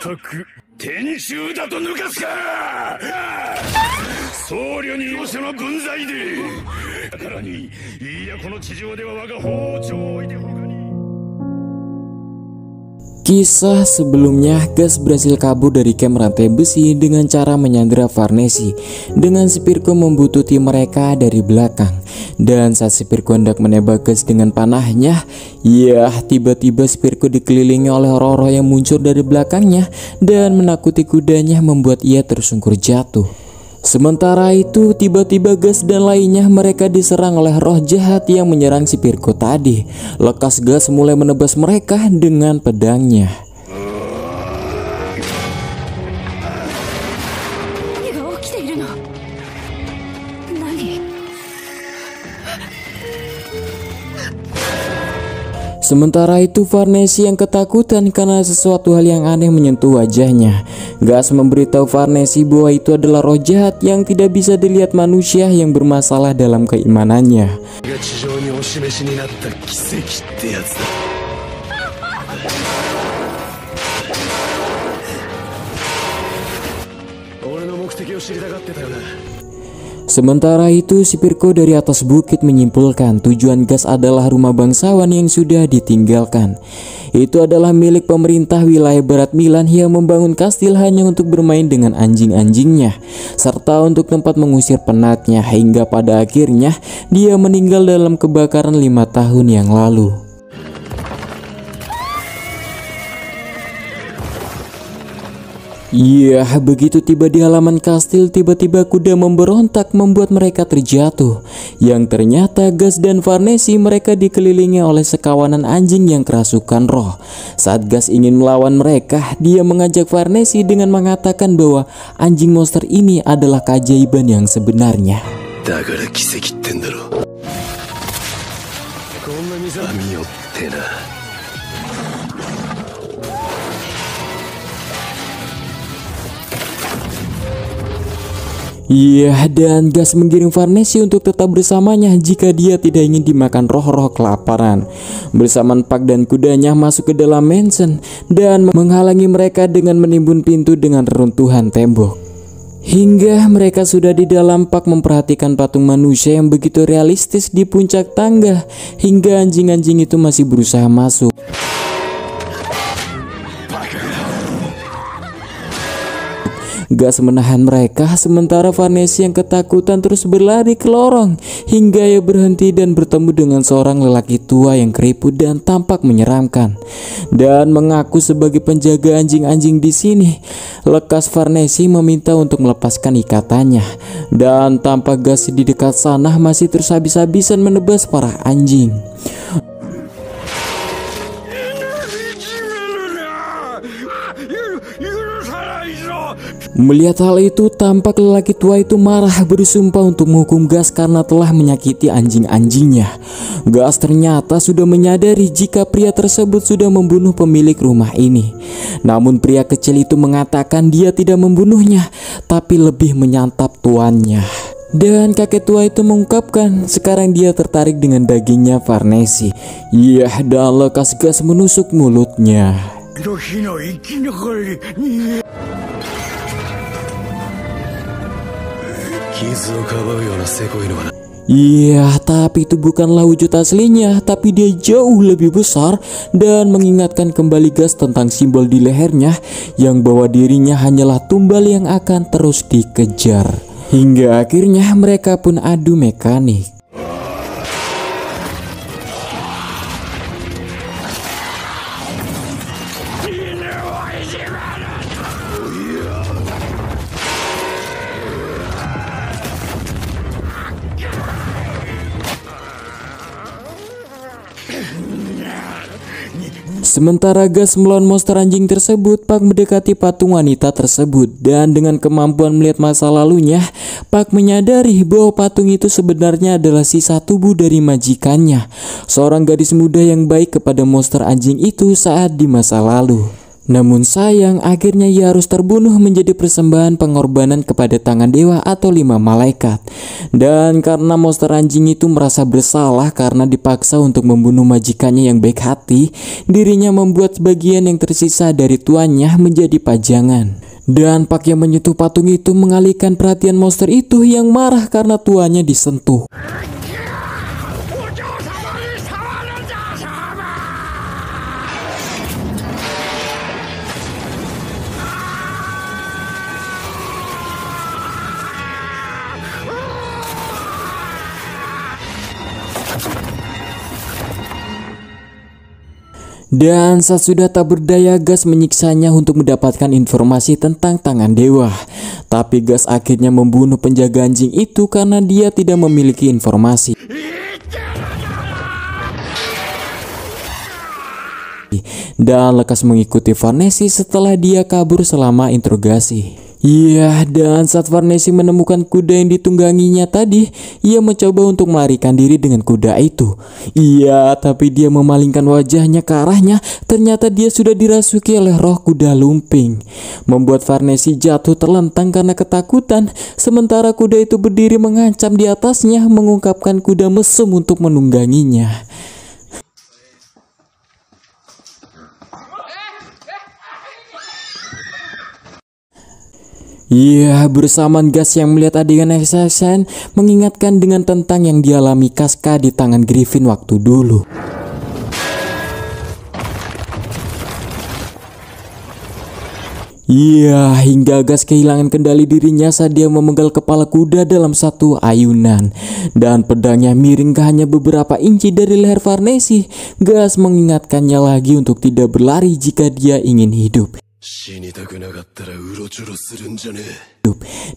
たく天中だと抜かすか。僧侶に容赦の分際で。だからに、いやこの地上では我が包丁を置いて他に。Kisah sebelumnya, Gas berhasil kabur dari camp rantai besi dengan cara menyandera Varnesi dengan Spirko membuntuti mereka dari belakang. Dan saat Spirko hendak menembak Gas dengan panahnya, ya tiba-tiba Spirko dikelilingi oleh roh-roh yang muncul dari belakangnya dan menakuti kudanya membuat ia tersungkur jatuh. Sementara itu tiba-tiba Gas dan lainnya mereka diserang oleh roh jahat yang menyerang Spirko tadi. Lekas Gas mulai menebas mereka dengan pedangnya. Sementara itu Varnesi yang ketakutan karena sesuatu hal yang aneh menyentuh wajahnya. Gas memberitahu Varnesi bahwa itu adalah roh jahat yang tidak bisa dilihat manusia yang bermasalah dalam keimanannya. Sementara itu Spirko dari atas bukit menyimpulkan tujuan Gas adalah rumah bangsawan yang sudah ditinggalkan. Itu adalah milik pemerintah wilayah Barat Milan yang membangun kastil hanya untuk bermain dengan anjing-anjingnya serta untuk tempat mengusir penatnya, hingga pada akhirnya dia meninggal dalam kebakaran 5 tahun yang lalu. Iya, begitu tiba di halaman kastil, tiba-tiba kuda memberontak membuat mereka terjatuh. Yang ternyata Gas dan Varnesi mereka dikelilingi oleh sekawanan anjing yang kerasukan roh. Saat Gas ingin melawan mereka, dia mengajak Varnesi dengan mengatakan bahwa anjing monster ini adalah keajaiban yang sebenarnya. Iya, dan Gas menggiring Varnesi untuk tetap bersamanya jika dia tidak ingin dimakan roh-roh kelaparan. Bersamaan Pak dan kudanya masuk ke dalam mansion dan menghalangi mereka dengan menimbun pintu dengan reruntuhan tembok. Hingga mereka sudah di dalam, Pak memperhatikan patung manusia yang begitu realistis di puncak tangga, hingga anjing-anjing itu masih berusaha masuk. Gas menahan mereka, sementara Varnesi yang ketakutan terus berlari ke lorong hingga ia berhenti dan bertemu dengan seorang lelaki tua yang keriput dan tampak menyeramkan dan mengaku sebagai penjaga anjing-anjing di sini. Lekas Varnesi meminta untuk melepaskan ikatannya dan tampak Gas di dekat sana masih terus habis-habisan menebas para anjing. Melihat hal itu, tampak lelaki tua itu marah bersumpah untuk menghukum Gas karena telah menyakiti anjing-anjingnya. Gas ternyata sudah menyadari jika pria tersebut sudah membunuh pemilik rumah ini. Namun pria kecil itu mengatakan dia tidak membunuhnya, tapi lebih menyantap tuannya. Dan kakek tua itu mengungkapkan sekarang dia tertarik dengan dagingnya Varnesi. Iya, dan lekas Gas menusuk mulutnya. Iya, tapi itu bukanlah wujud aslinya, tapi dia jauh lebih besar dan mengingatkan kembali Gas tentang simbol di lehernya yang bahwa dirinya hanyalah tumbal yang akan terus dikejar. Hingga akhirnya mereka pun adu mekanik. Sementara Gas melawan monster anjing tersebut, Pak mendekati patung wanita tersebut dan dengan kemampuan melihat masa lalunya, Pak menyadari bahwa patung itu sebenarnya adalah sisa tubuh dari majikannya, seorang gadis muda yang baik kepada monster anjing itu saat di masa lalu. Namun sayang, akhirnya ia harus terbunuh menjadi persembahan pengorbanan kepada tangan dewa atau 5 malaikat. Dan karena monster anjing itu merasa bersalah karena dipaksa untuk membunuh majikannya yang baik hati, dirinya membuat sebagian yang tersisa dari tuannya menjadi pajangan. Dan Pak yang menyentuh patung itu mengalihkan perhatian monster itu yang marah karena tuannya disentuh. Dan saat sudah tak berdaya, Gas menyiksanya untuk mendapatkan informasi tentang tangan dewa. Tapi Gas akhirnya membunuh penjaga anjing itu karena dia tidak memiliki informasi. Dan lekas mengikuti Varnesi setelah dia kabur selama interogasi. Iya, dan saat Varnesi menemukan kuda yang ditungganginya tadi, ia mencoba untuk melarikan diri dengan kuda itu. Iya, tapi dia memalingkan wajahnya ke arahnya, ternyata dia sudah dirasuki oleh roh kuda lumping. Membuat Varnesi jatuh terlentang karena ketakutan, sementara kuda itu berdiri mengancam di atasnya, mengungkapkan kuda mesum untuk menungganginya. Iya, bersamaan Gas yang melihat adegan Assassin mengingatkan dengan tentang yang dialami Casca di tangan Griffin waktu dulu. Iya, hingga Gas kehilangan kendali dirinya saat dia memegang kepala kuda dalam satu ayunan. Dan pedangnya miring ke hanya beberapa inci dari leher Varnesi. Gas mengingatkannya lagi untuk tidak berlari jika dia ingin hidup.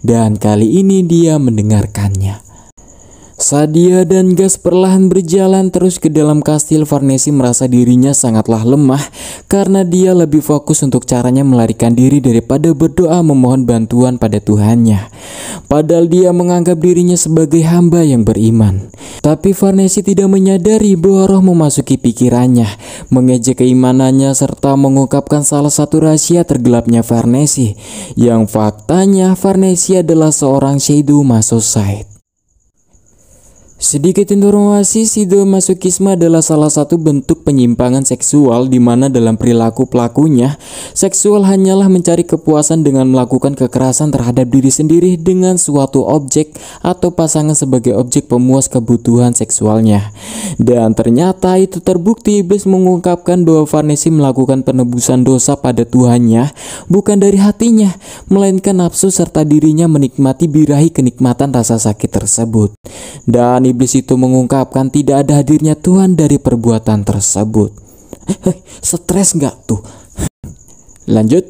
Dan kali ini dia mendengarkannya. Saat dia dan Gas perlahan berjalan terus ke dalam kastil, Varnesi merasa dirinya sangatlah lemah karena dia lebih fokus untuk caranya melarikan diri daripada berdoa memohon bantuan pada Tuhannya. Padahal dia menganggap dirinya sebagai hamba yang beriman. Tapi Varnesi tidak menyadari bahwa roh memasuki pikirannya, mengejek keimanannya serta mengungkapkan salah satu rahasia tergelapnya Varnesi, yang faktanya Varnesi adalah seorang sadomasochist. Sedikit informasi, sadomasochisme adalah salah satu bentuk penyimpangan seksual di mana dalam perilaku pelakunya, seksual hanyalah mencari kepuasan dengan melakukan kekerasan terhadap diri sendiri dengan suatu objek atau pasangan sebagai objek pemuas kebutuhan seksualnya. Dan ternyata itu terbukti. Iblis mengungkapkan bahwa Varnesi melakukan penebusan dosa pada Tuhannya bukan dari hatinya, melainkan nafsu serta dirinya menikmati birahi kenikmatan rasa sakit tersebut. Dan iblis itu mengungkapkan tidak ada hadirnya Tuhan dari perbuatan tersebut. Stres nggak tuh? Lanjut.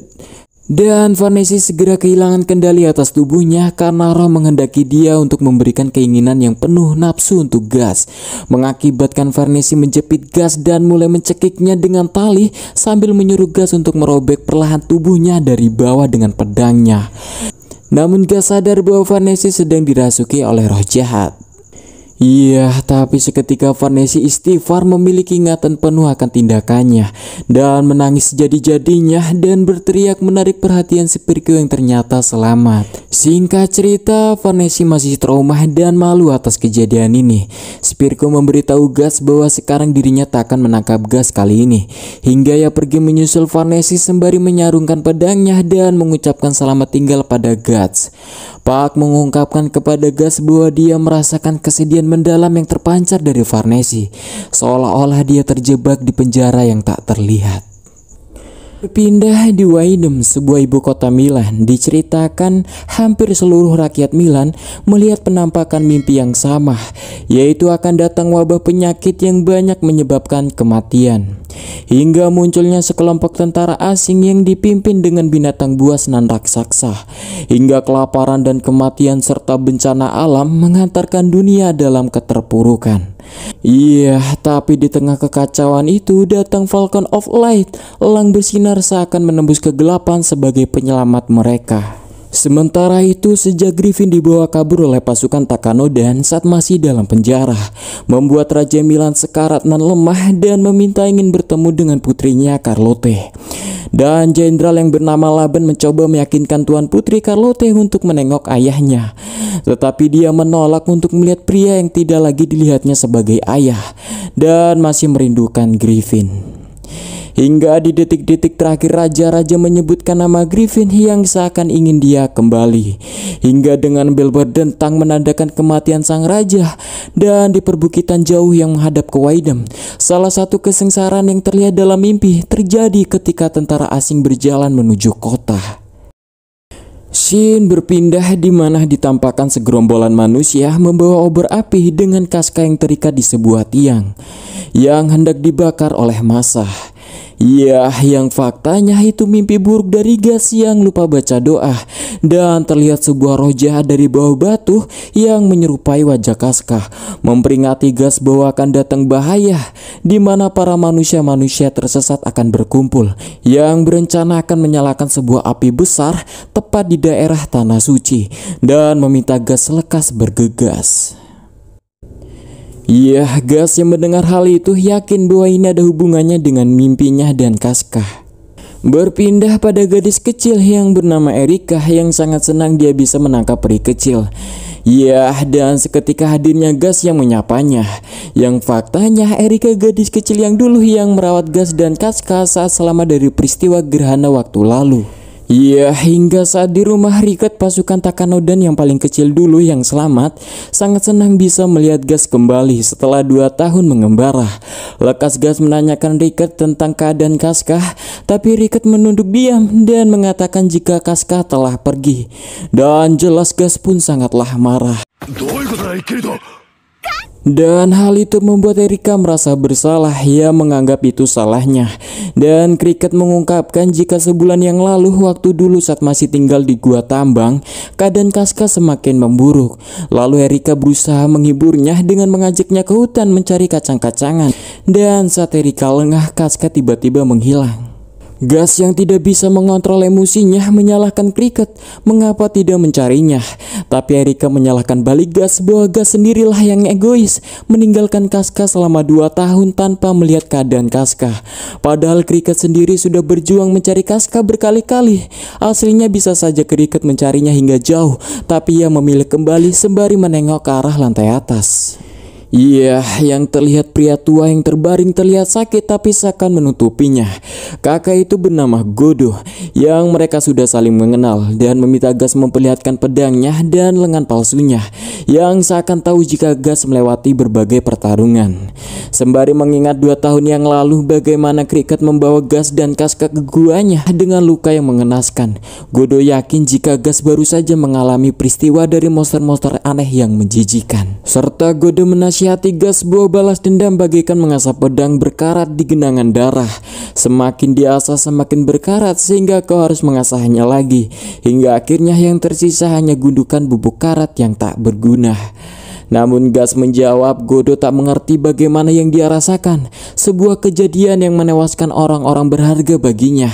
Dan Varnesi segera kehilangan kendali atas tubuhnya karena roh menghendaki dia untuk memberikan keinginan yang penuh nafsu untuk Gas, mengakibatkan Varnesi menjepit Gas dan mulai mencekiknya dengan tali sambil menyuruh Gas untuk merobek perlahan tubuhnya dari bawah dengan pedangnya. Namun Gas sadar bahwa Varnesi sedang dirasuki oleh roh jahat. Iya, tapi seketika Varnesi istighfar, memiliki ingatan penuh akan tindakannya dan menangis jadi-jadinya dan berteriak menarik perhatian Spirko yang ternyata selamat. Singkat cerita, Varnesi masih trauma dan malu atas kejadian ini. Spirko memberitahu Gas bahwa sekarang dirinya tak akan menangkap Gas kali ini, hingga ia pergi menyusul Varnesi sembari menyarungkan pedangnya dan mengucapkan selamat tinggal pada Gas. Pak mengungkapkan kepada Gas bahwa dia merasakan kesedihan mendalam yang terpancar dari Varnesi, seolah-olah dia terjebak di penjara yang tak terlihat. Berpindah di Weidem, sebuah ibu kota Milan, diceritakan hampir seluruh rakyat Milan melihat penampakan mimpi yang sama, yaitu akan datang wabah penyakit yang banyak menyebabkan kematian. Hingga munculnya sekelompok tentara asing yang dipimpin dengan binatang buas nan raksasa, hingga kelaparan dan kematian serta bencana alam menghantarkan dunia dalam keterpurukan. Iya, tapi di tengah kekacauan itu datang Falcon of Light, elang bersinar seakan menembus kegelapan sebagai penyelamat mereka. Sementara itu, sejak Griffin dibawa kabur oleh pasukan Takanodan saat masih dalam penjara, membuat Raja Milan sekarat dan lemah dan meminta ingin bertemu dengan putrinya Carlotte. Dan jenderal yang bernama Laban mencoba meyakinkan Tuan Putri Carlotte untuk menengok ayahnya. Tetapi dia menolak untuk melihat pria yang tidak lagi dilihatnya sebagai ayah dan masih merindukan Griffin. Hingga di detik-detik terakhir raja-raja menyebutkan nama Griffin yang seakan ingin dia kembali. Hingga dengan bel berdentang menandakan kematian sang raja. Dan di perbukitan jauh yang menghadap ke Waidam, salah satu kesengsaraan yang terlihat dalam mimpi terjadi ketika tentara asing berjalan menuju kota. Scene berpindah di mana ditampakkan segerombolan manusia membawa obor api dengan kaska yang terikat di sebuah tiang yang hendak dibakar oleh massa. Ya, yang faktanya itu mimpi buruk dari Gas yang lupa baca doa. Dan terlihat sebuah roh jahat dari bawah batu yang menyerupai wajah Kaska, memperingati Gas bahwa akan datang bahaya, di mana para manusia-manusia tersesat akan berkumpul, yang berencana akan menyalakan sebuah api besar tepat di daerah Tanah Suci, dan meminta Gas lekas bergegas. Ya, Gas yang mendengar hal itu yakin bahwa ini ada hubungannya dengan mimpinya dan Kaska. Berpindah pada gadis kecil yang bernama Erika yang sangat senang dia bisa menangkap peri kecil. Ya, dan seketika hadirnya Gas yang menyapanya. Yang faktanya Erika gadis kecil yang dulu yang merawat Gas dan Kaska saat selamat dari peristiwa gerhana waktu lalu. Ya, hingga saat di rumah Riket pasukan Takanodan yang paling kecil dulu yang selamat sangat senang bisa melihat Gas kembali setelah 2 tahun mengembara. Lekas Gas menanyakan Riket tentang keadaan Kaska, tapi Riket menunduk diam dan mengatakan jika Kaska telah pergi. Dan jelas Gas pun sangatlah marah. Dan hal itu membuat Erika merasa bersalah. Ia menganggap itu salahnya. Dan Cricket mengungkapkan jika sebulan yang lalu waktu dulu saat masih tinggal di gua tambang, keadaan Kaska semakin memburuk. Lalu Erika berusaha menghiburnya dengan mengajaknya ke hutan mencari kacang-kacangan. Dan saat Erika lengah, Kaska tiba-tiba menghilang. Gas yang tidak bisa mengontrol emosinya menyalahkan Cricket mengapa tidak mencarinya. Tapi Erika menyalahkan balik Gas bahwa Gas sendirilah yang egois meninggalkan Kaska selama 2 tahun tanpa melihat keadaan Kaska. Padahal Cricket sendiri sudah berjuang mencari Kaska berkali-kali. Aslinya bisa saja Cricket mencarinya hingga jauh, tapi ia memilih kembali sembari menengok ke arah lantai atas. Iya, yang terlihat pria tua yang terbaring terlihat sakit tapi seakan menutupinya. Kakak itu bernama Godo yang mereka sudah saling mengenal dan meminta Gas memperlihatkan pedangnya dan lengan palsunya yang seakan tahu jika Gas melewati berbagai pertarungan. Sembari mengingat 2 tahun yang lalu bagaimana Cricket membawa Gas dan Kaska ke guanya dengan luka yang mengenaskan. Godo yakin jika Gas baru saja mengalami peristiwa dari monster-monster aneh yang menjijikan. Serta Godo menasihati Gas bahwa balas dendam bagaikan mengasah pedang berkarat di genangan darah. Semakin diasah semakin berkarat sehingga kau harus mengasahnya lagi. Hingga akhirnya yang tersisa hanya gundukan bubuk karat yang tak berguna. Namun Gas menjawab Godo tak mengerti bagaimana yang dia rasakan. Sebuah kejadian yang menewaskan orang-orang berharga baginya.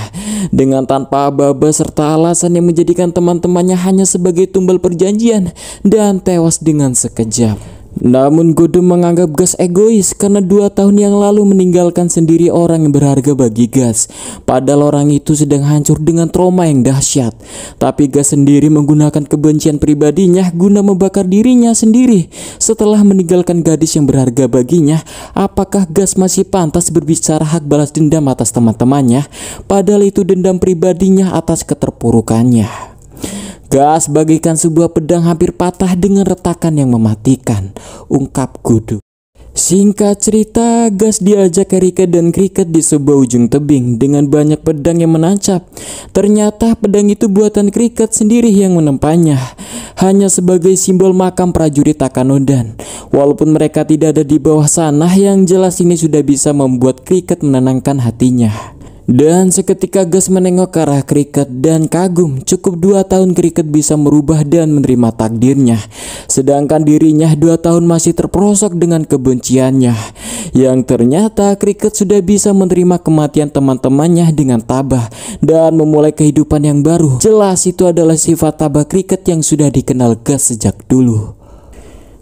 Dengan tanpa aba-aba serta alasan yang menjadikan teman-temannya hanya sebagai tumbal perjanjian dan tewas dengan sekejap. Namun Godo menganggap Gas egois karena 2 tahun yang lalu meninggalkan sendiri orang yang berharga bagi Gas. Padahal orang itu sedang hancur dengan trauma yang dahsyat. Tapi Gas sendiri menggunakan kebencian pribadinya guna membakar dirinya sendiri. Setelah meninggalkan gadis yang berharga baginya, apakah Gas masih pantas berbicara hak balas dendam atas teman-temannya? Padahal itu dendam pribadinya atas keterpurukannya. Gas bagaikan sebuah pedang hampir patah dengan retakan yang mematikan, ungkap Godo. Singkat cerita, Gas diajak Erika dan Cricket di sebuah ujung tebing dengan banyak pedang yang menancap. Ternyata pedang itu buatan Cricket sendiri yang menempanya, hanya sebagai simbol makam prajurit Takanodan. Walaupun mereka tidak ada di bawah sana, yang jelas ini sudah bisa membuat Cricket menenangkan hatinya. Dan seketika Gas menengok ke arah Cricket dan kagum, cukup 2 tahun Cricket bisa merubah dan menerima takdirnya. Sedangkan dirinya 2 tahun masih terperosok dengan kebenciannya. Yang ternyata Cricket sudah bisa menerima kematian teman-temannya dengan tabah dan memulai kehidupan yang baru. Jelas itu adalah sifat tabah Cricket yang sudah dikenal Gas sejak dulu.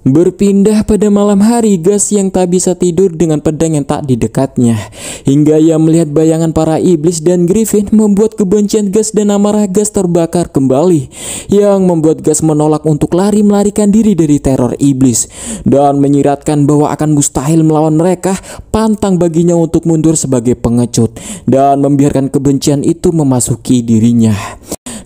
Berpindah pada malam hari, Gas yang tak bisa tidur dengan pedang yang tak di dekatnya. Hingga ia melihat bayangan para iblis dan Griffin membuat kebencian Gas dan amarah Gas terbakar kembali. Yang membuat Gas menolak untuk melarikan diri dari teror iblis. Dan menyiratkan bahwa akan mustahil melawan mereka, pantang baginya untuk mundur sebagai pengecut. Dan membiarkan kebencian itu memasuki dirinya.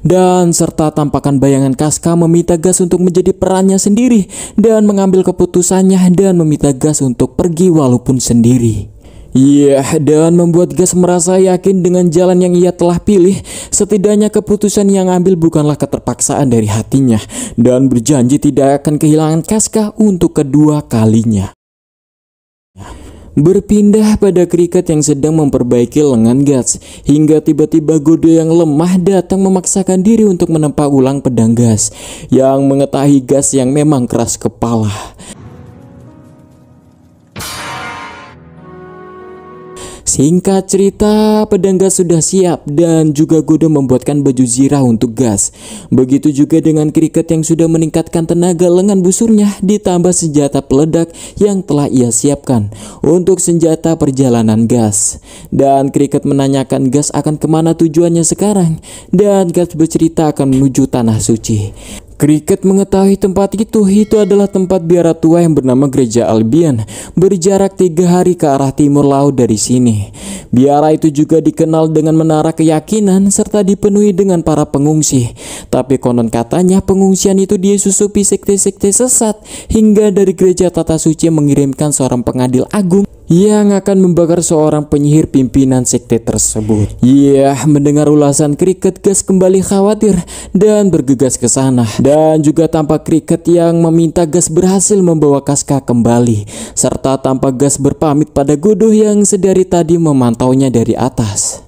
Dan serta tampakan bayangan Casca meminta Gas untuk menjadi perannya sendiri dan mengambil keputusannya dan meminta Gas untuk pergi walaupun sendiri. Dan membuat Gas merasa yakin dengan jalan yang ia telah pilih. Setidaknya keputusan yang ambil bukanlah keterpaksaan dari hatinya dan berjanji tidak akan kehilangan Casca untuk kedua kalinya. Berpindah pada Cricket yang sedang memperbaiki lengan Gas, hingga tiba-tiba Godo yang lemah datang memaksakan diri untuk menempa ulang pedang Gas, yang mengetahui Gas yang memang keras kepala. Singkat cerita, pedang Gas sudah siap dan juga Godo membuatkan baju zirah untuk Gas. Begitu juga dengan Cricket yang sudah meningkatkan tenaga lengan busurnya ditambah senjata peledak yang telah ia siapkan untuk senjata perjalanan Gas. Dan Cricket menanyakan Gas akan kemana tujuannya sekarang dan Gas bercerita akan menuju Tanah Suci. Cricket mengetahui tempat itu adalah tempat biara tua yang bernama Gereja Albion, berjarak 3 hari ke arah timur laut dari sini. Biara itu juga dikenal dengan menara keyakinan serta dipenuhi dengan para pengungsi. Tapi konon katanya pengungsian itu disusupi sekte-sekte sesat hingga dari Gereja Tata Suci mengirimkan seorang pengadil agung yang akan membakar seorang penyihir pimpinan sekte tersebut. Mendengar ulasan Cricket, Gas kembali khawatir dan bergegas ke sana. Dan juga tampak Cricket yang meminta Gas berhasil membawa Casca kembali, serta tampak Gas berpamit pada Godo yang sedari tadi memantaunya dari atas.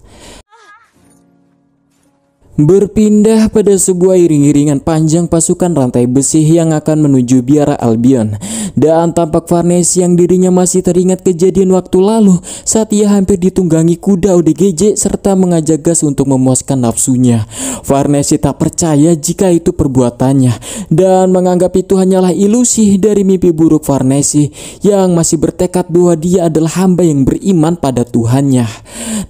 Berpindah pada sebuah iring-iringan panjang pasukan rantai besi yang akan menuju biara Albion. Dan tampak Varnesi yang dirinya masih teringat kejadian waktu lalu saat ia hampir ditunggangi kuda ODGJ serta mengajak Gas untuk memuaskan nafsunya. Varnesi tak percaya jika itu perbuatannya dan menganggap itu hanyalah ilusi dari mimpi buruk Varnesi yang masih bertekad bahwa dia adalah hamba yang beriman pada Tuhannya.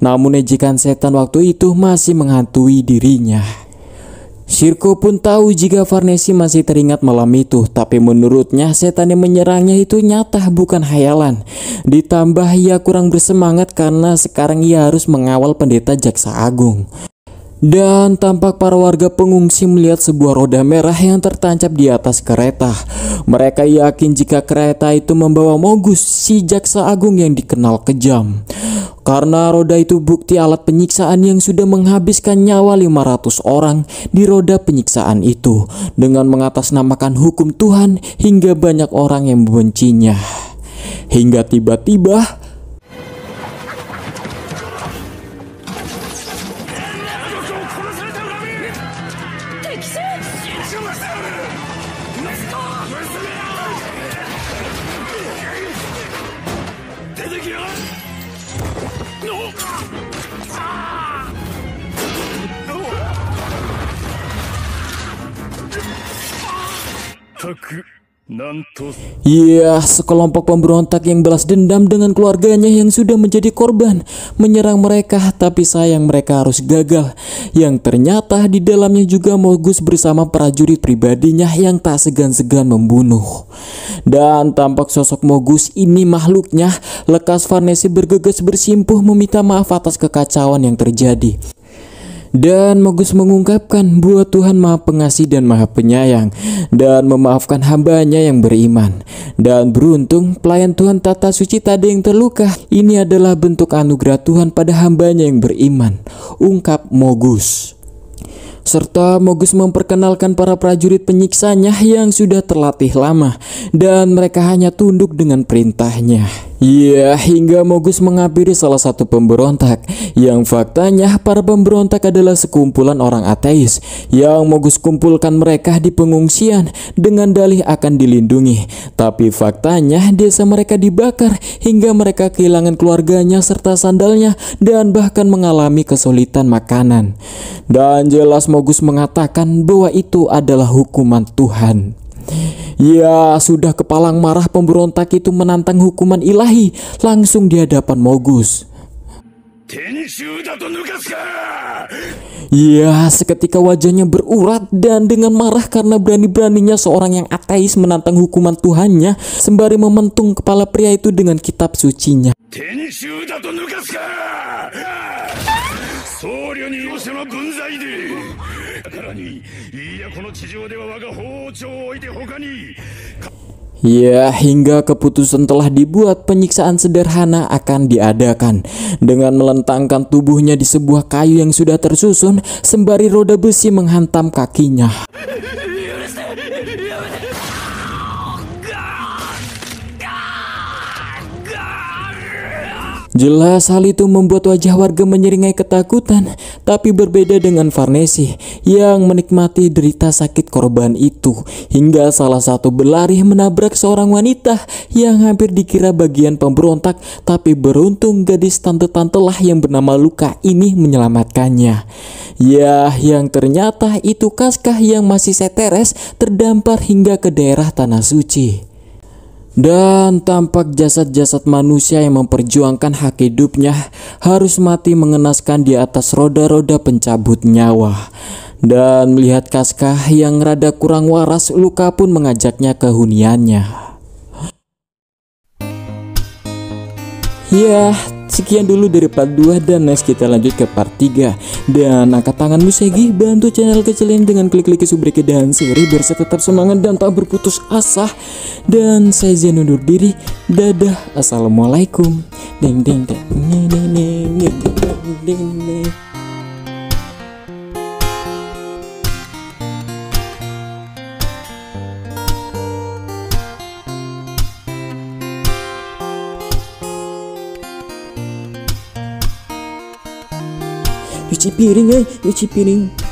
Namun ejekan setan waktu itu masih menghantui dirinya. Shirko pun tahu jika Varnesi masih teringat malam itu, tapi menurutnya setan yang menyerangnya itu nyata bukan hayalan. Ditambah ia kurang bersemangat karena sekarang ia harus mengawal pendeta Jaksa Agung. Dan tampak para warga pengungsi melihat sebuah roda merah yang tertancap di atas kereta. Mereka yakin jika kereta itu membawa Mogus, si Jaksa Agung yang dikenal kejam. Karena roda itu bukti alat penyiksaan yang sudah menghabiskan nyawa 500 orang di roda penyiksaan itu dengan mengatasnamakan hukum Tuhan hingga banyak orang yang membencinya. Hingga tiba-tiba sekelompok pemberontak yang balas dendam dengan keluarganya yang sudah menjadi korban menyerang mereka, tapi sayang mereka harus gagal. Yang ternyata di dalamnya juga Mogus bersama prajurit pribadinya yang tak segan-segan membunuh. Dan tampak sosok Mogus ini makhluknya lekas Varnesi bergegas bersimpuh meminta maaf atas kekacauan yang terjadi. Dan Mogus mengungkapkan bahwa Tuhan Maha Pengasih dan Maha Penyayang dan memaafkan hambanya yang beriman. Dan beruntung pelayan Tuhan Tata Suci tadi yang terluka. Ini adalah bentuk anugerah Tuhan pada hambanya yang beriman, ungkap Mogus. Serta Mogus memperkenalkan para prajurit penyiksanya yang sudah terlatih lama dan mereka hanya tunduk dengan perintahnya. Iya, hingga Mogus menghampiri salah satu pemberontak yang faktanya para pemberontak adalah sekumpulan orang ateis yang Mogus kumpulkan mereka di pengungsian dengan dalih akan dilindungi. Tapi faktanya desa mereka dibakar hingga mereka kehilangan keluarganya serta sandalnya dan bahkan mengalami kesulitan makanan. Dan jelas Mogus mengatakan bahwa itu adalah hukuman Tuhan. Ya, sudah kepalang marah pemberontak itu menantang hukuman ilahi langsung di hadapan Mogus. Ya, seketika wajahnya berurat dan dengan marah karena berani-beraninya seorang yang ateis menantang hukuman Tuhannya sembari mementung kepala pria itu dengan kitab sucinya. Ya, hingga keputusan telah dibuat, penyiksaan sederhana akan diadakan dengan melentangkan tubuhnya di sebuah kayu yang sudah tersusun sembari roda besi menghantam kakinya. Jelas hal itu membuat wajah warga menyeringai ketakutan, tapi berbeda dengan Farnese yang menikmati derita sakit korban itu hingga salah satu berlari menabrak seorang wanita yang hampir dikira bagian pemberontak, tapi beruntung gadis tante-tante lah yang bernama Luka ini menyelamatkannya. Ya, yang ternyata itu Kaskah yang masih seteres terdampar hingga ke daerah Tanah Suci. Dan tampak jasad-jasad manusia yang memperjuangkan hak hidupnya harus mati mengenaskan di atas roda-roda pencabut nyawa. Dan melihat Kaskah yang rada kurang waras, Luka pun mengajaknya ke huniannya. Ya, sekian dulu dari part 2 dan next kita lanjut ke part 3. Dan angkat tanganmu Segi, bantu channel kecil ini dengan klik-klik subrek dan seri biar saya tetap semangat dan tak berputus asa. Dan saya Zen undur diri. Dadah, assalamualaikum. Ding ding ding ding ding ding ding ding. Cuci piring, cuci piring.